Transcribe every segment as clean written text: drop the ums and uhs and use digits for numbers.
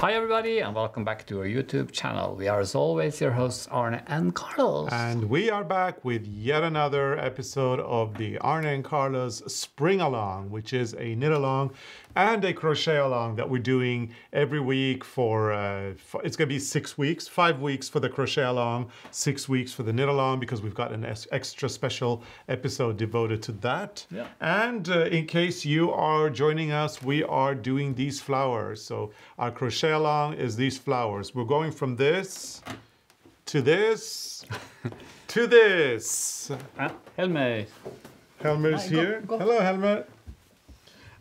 Hi everybody and welcome back to our YouTube channel. We are as always your hosts Arne and Carlos. And we are back with yet another episode of the Arne and Carlos Spring Along, which is a knit along and a crochet along that we're doing every week for it's going to be 6 weeks, 5 weeks for the crochet along, 6 weeks for the knit along, because we've got an extra special episode devoted to that. Yeah. And in case you are joining us, we are doing these flowers. So our crochet along is these flowers. We're going from this to this to this. Helmet. Helmer is Hi, here. go. Hello, Helmer.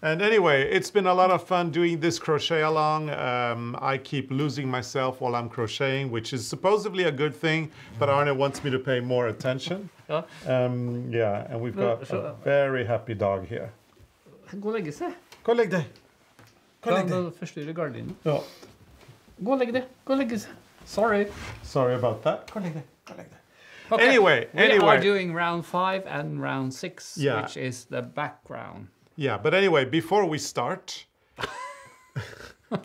And anyway, it's been a lot of fun doing this crochet along. I keep losing myself while I'm crocheting, which is supposedly a good thing, but Arne wants me to pay more attention. Ja. Yeah, and we've got a very happy dog here. Gå og legge seg. Gå og legg deg. Gå og legg deg. Kan forstyrre gardinen. Ja. Gå og legge deg. Gå og legge seg. Sorry. Sorry about that. Gå og legg deg. Gå og legg deg. Okay. Anyway. We are doing round 5 and round 6, Yeah. which is the background. Yeah, but anyway, before we start,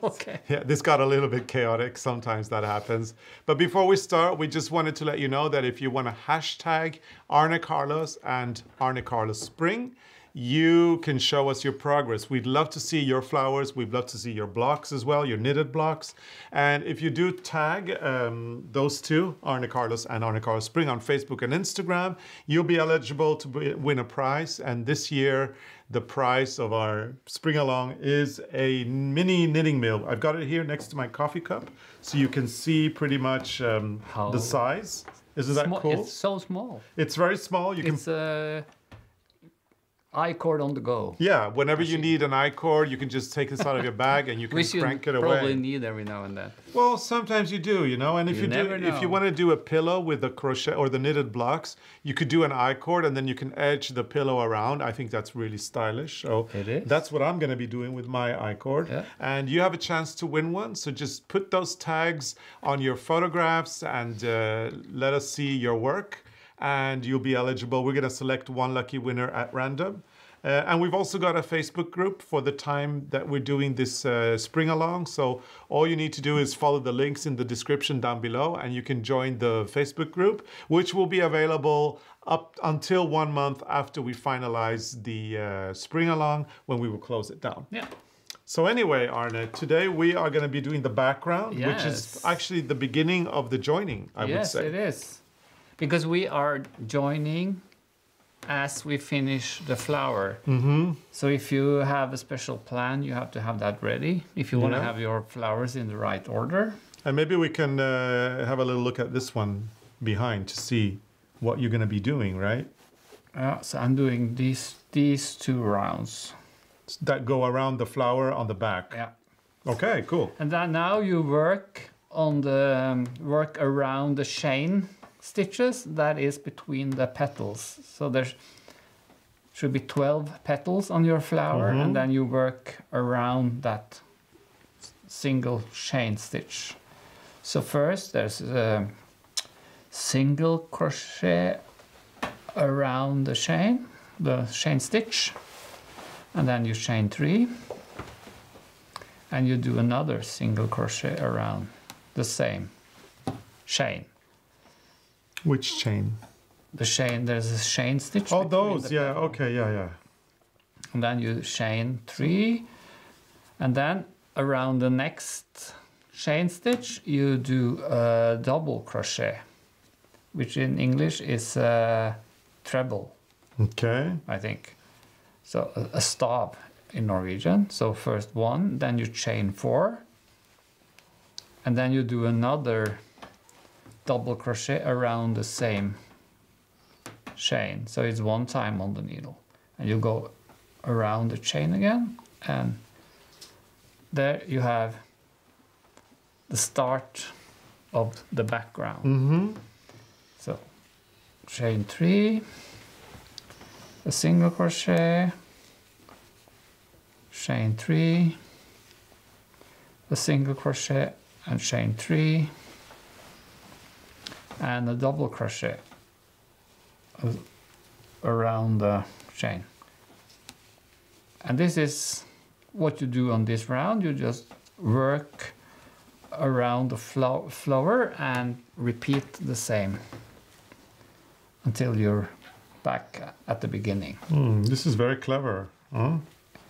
Okay. yeah, this got a little bit chaotic. Sometimes that happens. But before we start, we just wanted to let you know that if you want to hashtag Arne Carlos and Arne Carlos Spring, you can show us your progress. We'd love to see your flowers. We'd love to see your blocks as well, your knitted blocks. And if you do tag those two, Arne Carlos and Arne Carlos Spring, on Facebook and Instagram, you'll be eligible to win a prize. And this year, the prize of our Spring Along is a mini knitting mill. I've got it here next to my coffee cup, so you can see pretty much the size. Isn't that cool? It's so small. It's very small. You can. It's a I-cord on the go. Yeah, whenever you need an I-cord, you can just take this out of your bag and you can Which you crank it away. probably need every now and then. Well, sometimes you do, you know. And if You never if you know. want to do a pillow with the crochet or the knitted blocks, you could do an I-cord and then you can edge the pillow around. I think that's really stylish. So It is. that's what I'm going to be doing with my I-cord. Yeah. And you have a chance to win one. So just put those tags on your photographs and let us see your work. And you'll be eligible. We're going to select one lucky winner at random. And we've also got a Facebook group for the time that we're doing this spring along. So all you need to do is follow the links in the description down below and you can join the Facebook group, which will be available up until 1 month after we finalize the spring along, when we will close it down. Yeah. So anyway, Arne, today we are going to be doing the background, which is Yes. actually the beginning of the joining, I would say. Yes, it is. Because we are joining as we finish the flower. Mm-hmm. So if you have a special plan, you have to have that ready. If you want to Yeah. have your flowers in the right order. And maybe we can have a little look at this one behind to see what you're going to be doing, right? So I'm doing these 2 rounds. That go around the flower on the back. Yeah. Okay, cool. And then now you work on the work around the chain stitches that is between the petals. So there should be 12 petals on your flower, and then you work around that single chain stitch. So first there's a single crochet around the chain stitch, and then you chain 3, and you do another single crochet around the same chain. Which chain? The chain, there's a chain stitch. Oh, between those. the Yeah, petals. okay, yeah. And then you chain 3, and then around the next chain stitch you do a double crochet, which in English is a treble, Okay. I think. So a stab in Norwegian. So first 1, then you chain 4, and then you do another double crochet around the same chain. So it's 1 time on the needle, and you go around the chain again, and there you have the start of the background. Mm-hmm. So chain 3, a single crochet, chain 3, a single crochet and chain 3, and a double crochet around the chain. And this is what you do on this round. You just work around the flower and repeat the same until you're back at the beginning. This is very clever. Huh?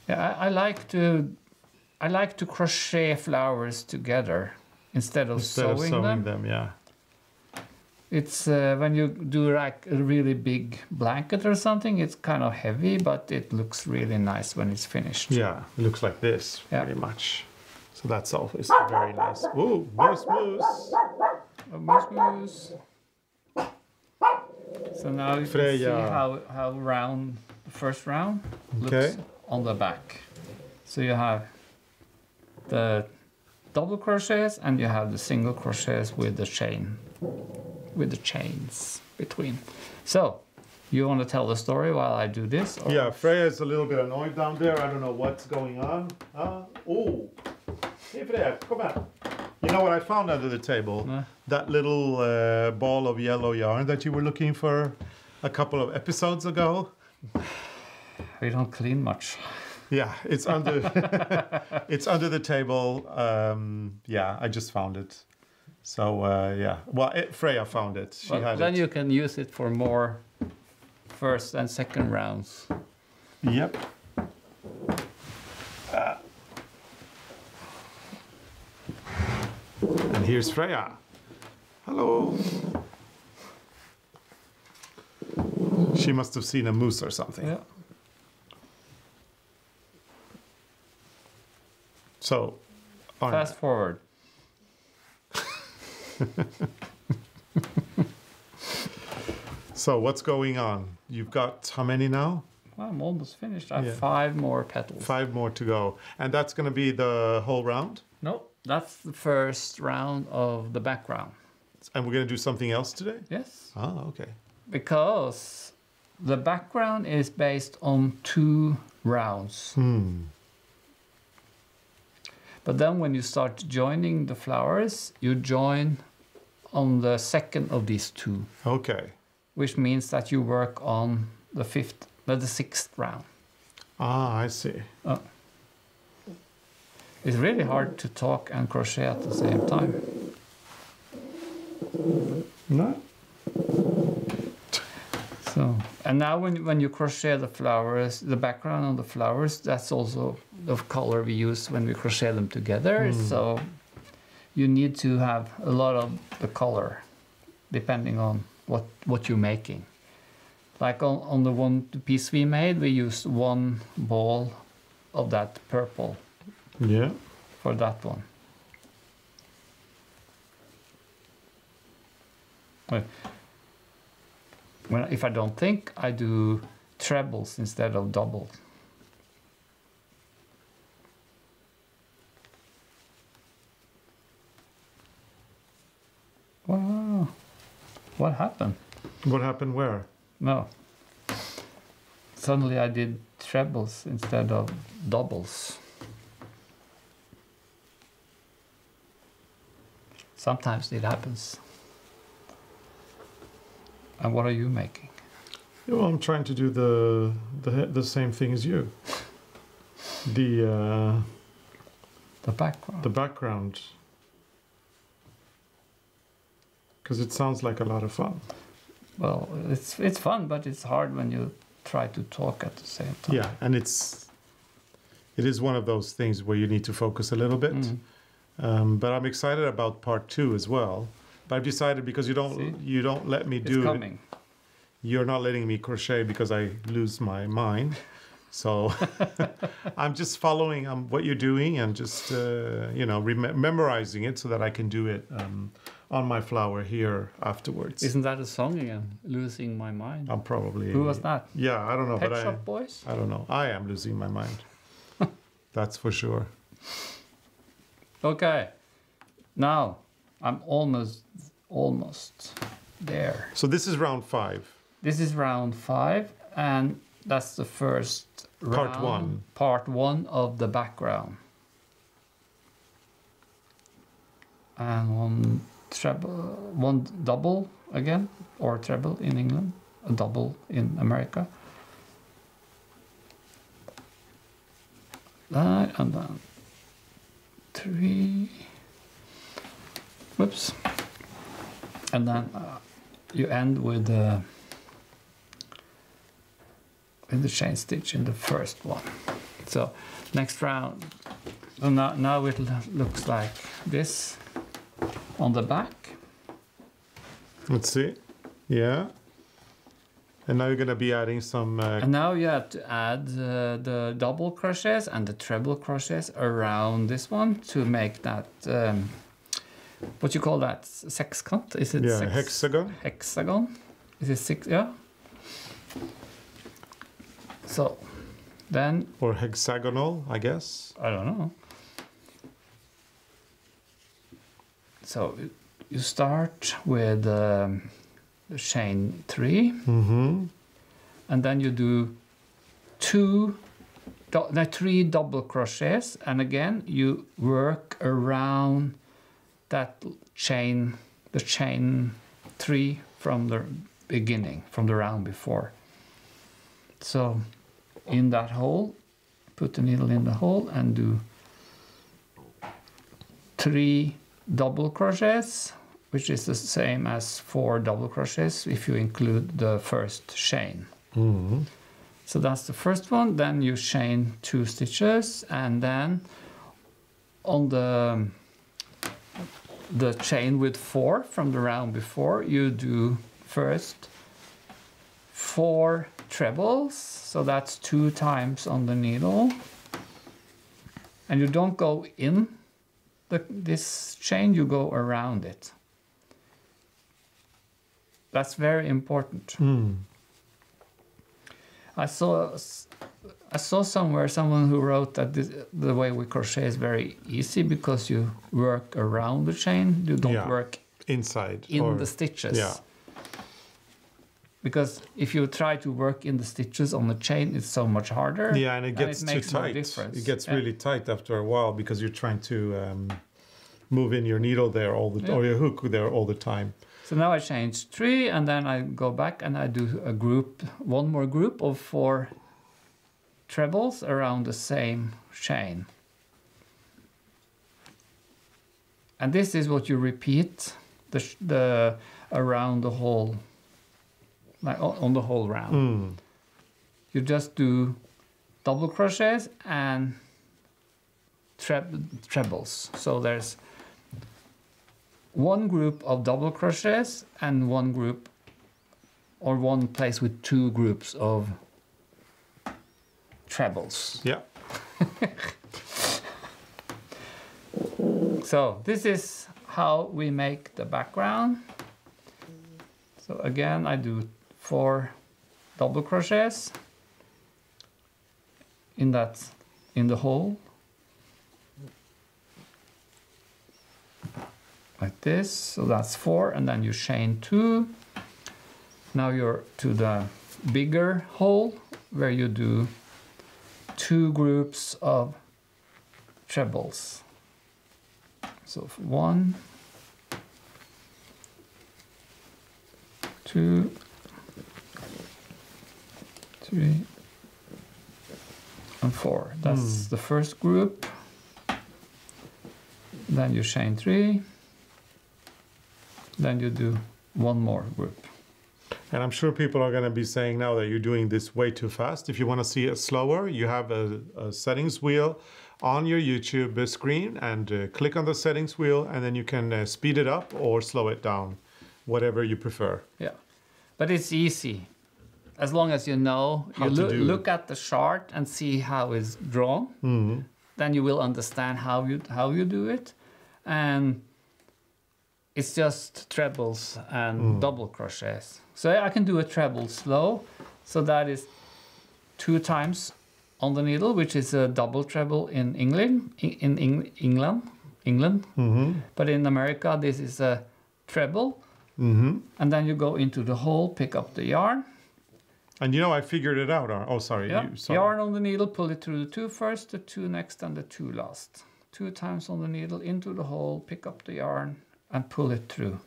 Yeah, I like to crochet flowers together instead of sewing them. Yeah. It's when you do like a really big blanket or something, it's kind of heavy, but it looks really nice when it's finished. Yeah, it looks like this, Yeah. pretty much. So that's always very nice. Ooh, moose, moose. Oh, moose, moose. So now you can see Freya. how round the first round looks Okay. on the back. So you have the double crochets and you have the single crochets with the chain, with the chains between. So you want to tell the story while I do this? Or? Yeah, Freya is a little bit annoyed down there. I don't know what's going on. Oh, hey Freya, come on. You know what I found under the table? No. That little ball of yellow yarn that you were looking for a couple of episodes ago. We don't clean much. Yeah, it's under it's under the table. Yeah, I just found it. So yeah, well, Freya found it. She Well, had then it. you can use it for more first and second rounds. Yep. And here's Freya. Hello. She must have seen a moose or something. Yeah. So, all right. Fast forward. So what's going on? You've got how many now? Well, I'm almost finished. I have Yeah. 5 more petals. 5 more to go. And that's going to be the whole round? No, that's the first round of the background. And we're going to do something else today? Yes. Oh, okay. Because the background is based on 2 rounds. But then when you start joining the flowers, you join on the second of these 2, Okay. which means that you work on the 6th round. Ah, I see. It's really hard to talk and crochet at the same time. No? So, and now when you crochet the flowers, the background on the flowers, that's also the color we use when we crochet them together. So you need to have a lot of the color depending on what you're making. Like on the piece we made, we used 1 ball of that purple Yeah. for that one. If I don't think, I do trebles instead of doubles. Wow. What happened? What happened where? No. Suddenly I did trebles instead of doubles. Sometimes it happens. And what are you making? Well, I'm trying to do the same thing as you. The background. the background. Because it sounds like a lot of fun. Well, it's fun, but it's hard when you try to talk at the same time. Yeah, and it is one of those things where you need to focus a little bit. But I'm excited about part 2 as well. But I've decided because you don't let me do It's coming. it. You're not letting me crochet because I lose my mind. So I'm just following what you're doing and just memorizing it so that I can do it on my flower here afterwards. Isn't that a song again? Losing my mind. I'm probably. Who was that? Yeah, I don't know, Pet but Shop Boys? I don't know. I am losing my mind. That's for sure. Okay. Now I'm almost there. So this is round 5. This is round 5, and that's the first Part round, one. Part 1 of the background. And one double again, or treble in England, a double in America. And then 3. Whoops. And then you end with the chain stitch in the first one. So next round, now it looks like this on the back. Let's see. Yeah. And now you're going to be adding some... And now you have to add the double crochets and the treble crochets around this one to make that, what you call that, sextant? Is it hexagon. Hexagon? Is it six? Yeah. So then... Or hexagonal, I guess. I don't know. So you start with the chain 3, and then you do 3 double crochets, and again you work around that chain, the chain 3 from the beginning, from the round before. So in that hole, put the needle in the hole and do 3 double crochets, which is the same as 4 double crochets if you include the first chain. So that's the first one. Then you chain 2 stitches, and then on the chain with 4 from the round before, you do first 4 trebles, so that's 2 times on the needle, and you don't go in this chain, you go around it. That's very important. I saw somewhere someone who wrote that the way we crochet is very easy because you work around the chain, you don't work inside in the stitches. Yeah. Because if you try to work in the stitches on the chain, it's so much harder. Yeah, and it gets too tight. No, it gets really tight after a while because you're trying to move in your needle there or your hook there all the time. So now I change 3, and then I go back and I do one more group of 4 trebles around the same chain. And this is what you repeat around the whole, like on the whole round. You just do double crochets and trebles. So there's one group of double crochets and one group, or one place with 2 groups of trebles. Yeah. So this is how we make the background. So again, I do 4 double crochets in the hole, like this. So that's 4, and then you chain 2. Now you're to the bigger hole where you do 2 groups of trebles. So 1, 2, 3, and 4. That's the first group. Then you chain 3. Then you do one more group. And I'm sure people are going to be saying now that you're doing this way too fast. If you want to see it slower, you have a settings wheel on your YouTube screen, and click on the settings wheel, and then you can speed it up or slow it down, whatever you prefer. Yeah, but it's easy. As long as you know, look at the chart and see how it's drawn, then you will understand how you do it. And it's just trebles and double crochets. So I can do a treble slow. So that is 2 times on the needle, which is a double treble in England. But in America, this is a treble. And then you go into the hole, pick up the yarn. And you know, I figured it out. Oh, sorry. Yeah. Yarn on the needle, pull it through the 2 first, the 2 next, and the 2 last. 2 times on the needle, into the hole, pick up the yarn, and pull it through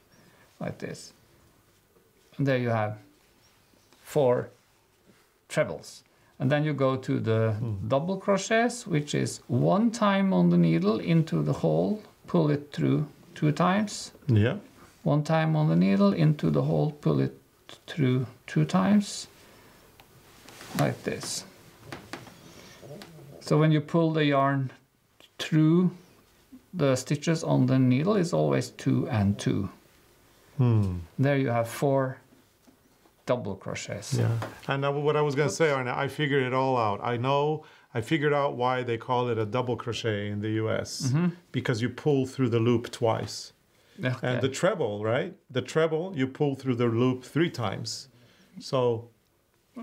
like this. And there you have 4 trebles. And then you go to the double crochets, which is 1 time on the needle into the hole, pull it through 2 times. Yeah. 1 time on the needle, into the hole, pull it through 2 times, like this. So when you pull the yarn through the stitches on the needle, it's always 2 and 2. There you have 4 double crochets. Yeah. And what I was going to say, Arne, I figured it all out. I figured out why they call it a double crochet in the US. Because you pull through the loop twice. Okay. And the treble, right? The treble, you pull through the loop 3 times. So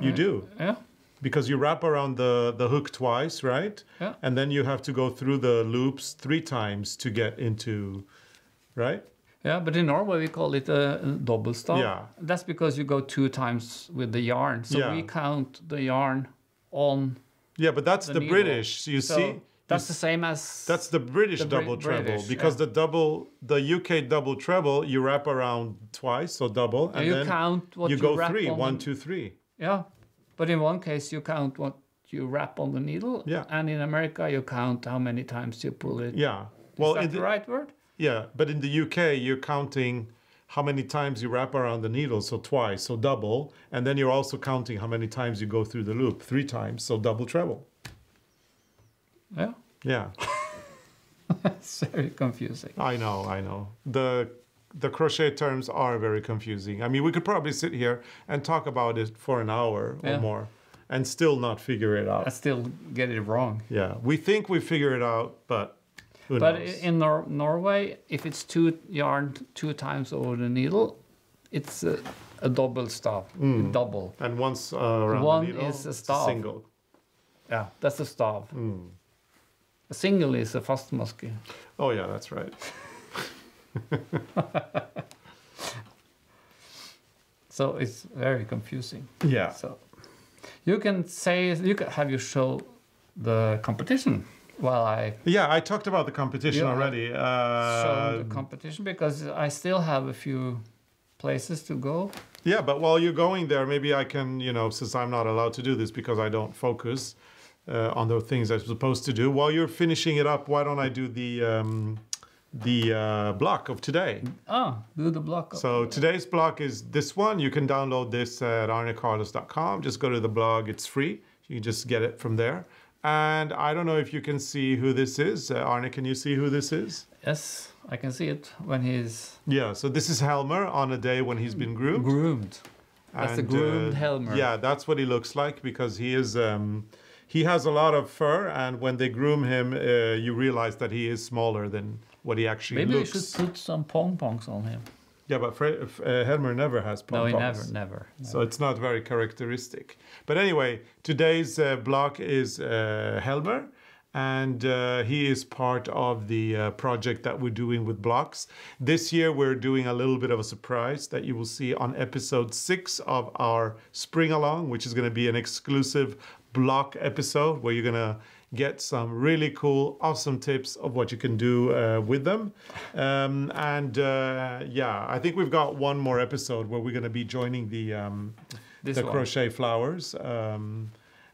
you do. Yeah. Because you wrap around the hook twice, right? Yeah. And then you have to go through the loops 3 times to get into, right? Yeah, but in Norway we call it a double stop. Yeah. That's because you go 2 times with the yarn. So Yeah. we count the yarn on Yeah, but that's the needle. British, you So see? that's the same as That's the British the double treble. British, Because the UK double treble, you wrap around twice, so double. And you then count what you you go wrap 3, on 1, the- 2, 3. Yeah, but in one case you count what you wrap on the needle. Yeah. And in America you count how many times you pull it. Yeah. Is Well, that in the the, right word? yeah, but in the UK, you're counting how many times you wrap around the needle, so twice, so double. And then you're also counting how many times you go through the loop, 3 times, so double treble. Yeah. Yeah, It's very confusing. I know. The crochet terms are very confusing. I mean, we could probably sit here and talk about it for an hour or Yeah. more and still not figure it I out. still get it wrong. Yeah, we think we figure it out, but who But knows? in Norway, if it's 2 yarn 2 times over the needle, it's a double stop. Double. And once around One the needle, is a it's stav. single. Yeah, that's a stav. A single is a fastmaske. Oh yeah, that's right. So it's very confusing. Yeah. So you can say have you show the competition while I Yeah, I talked about the competition Yeah, already. show the competition, because I still have a few places to go. Yeah, but while you're going there, maybe I can, since I'm not allowed to do this because I don't focus on the things I'm supposed to do. While you're finishing it up, why don't I do the block of today? Do the block. So today's block is this one. You can download this at arnecarlos.com. Just go to the blog. It's free. You can just get it from there. And I don't know if you can see who this is. Arne, can you see who this is? Yes, I can see it when he's Yeah, so this is Helmer on a day when he's been groomed. groomed. That's the groomed Helmer. Yeah, that's what he looks like, because he is he has a lot of fur, and when they groom him, you realize that he is smaller than what he actually Maybe looks. we should put some pom-poms on him. Yeah, but Helmer never has No, pom-poms. he never. So it's not very characteristic. But anyway, today's block is Helmer, and he is part of the project that we're doing with blocks. This year we're doing a little bit of a surprise that you will see on episode 6 of our Spring Along, which is going to be an exclusive block episode where you're going to get some really cool, awesome tips of what you can do with them. Yeah, I think we've got one more episode where we're going to be joining the This one. crochet flowers.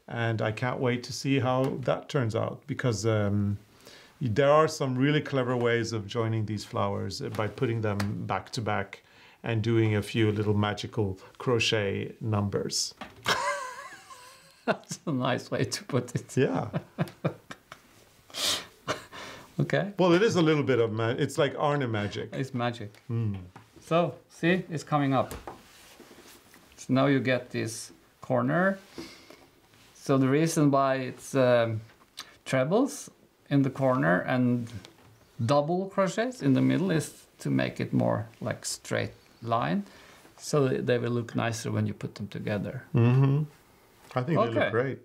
And I can't wait to see how that turns out, because there are some really clever ways of joining these flowers by putting them back to back and doing a few little magical crochet numbers. That's a nice way to put it. Yeah. Okay. Well, it is a little bit of it's like Arne magic. It's magic. So, see, it's coming up. So now you get this corner. So the reason why it's trebles in the corner and double crochets in the middle is to make it more like straight line, so they will look nicer when you put them together. I think they look Okay. great.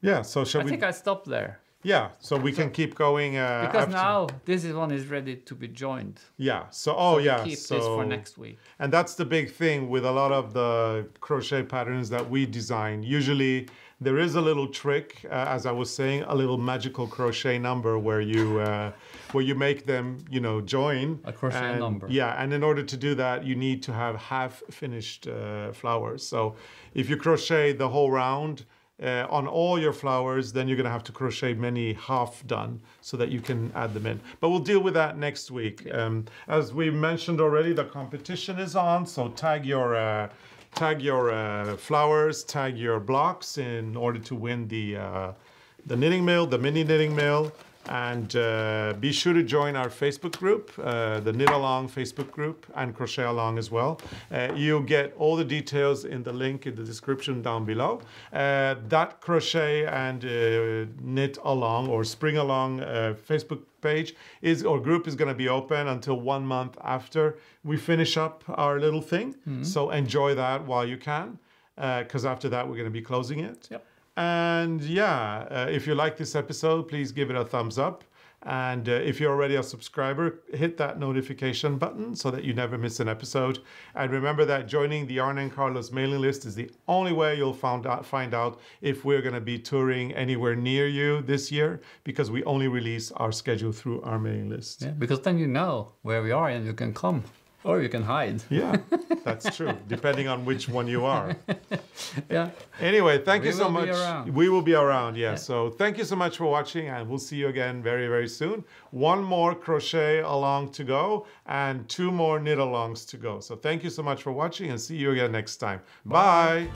Yeah, so shall I we? think I stopped there Yeah, so we can keep going. because after. now this one is ready to be joined. Yeah, so, We yeah, keep so. this for next week. And that's the big thing with a lot of the crochet patterns that we design. Usually there is a little trick, as I was saying, a little magical crochet number where you make them, join. A crochet number. Yeah, and in order to do that, you need to have half finished flowers. So if you crochet the whole round, on all your flowers, then you're going to have to crochet many half done so that you can add them in. But we'll deal with that next week. As we mentioned already, the competition is on, so tag your flowers, tag your blocks in order to win the knitting mill, the mini knitting mill. And be sure to join our Facebook group, the Knit Along Facebook group, and Crochet Along as well. You'll get all the details in the link in the description down below. That Crochet and Knit Along or Spring Along Facebook page or group is going to be open until 1 month after we finish up our little thing. So enjoy that while you can, because after that we're going to be closing it. Yep. And yeah, if you like this episode, please give it a thumbs up. And if you're already a subscriber, hit that notification button so that you never miss an episode. And remember that joining the Arne and Carlos mailing list is the only way you'll find out if we're going to be touring anywhere near you this year, because we only release our schedule through our mailing list. Yeah, because then you know where we are and you can come. Or you can hide. Yeah, that's true, depending on which one you are. Yeah. Anyway, thank you so much. We will be around, yeah. So thank you so much for watching, and we'll see you again very, very soon. 1 more crochet along to go, and 2 more knit alongs to go. So thank you so much for watching, and see you again next time. Bye.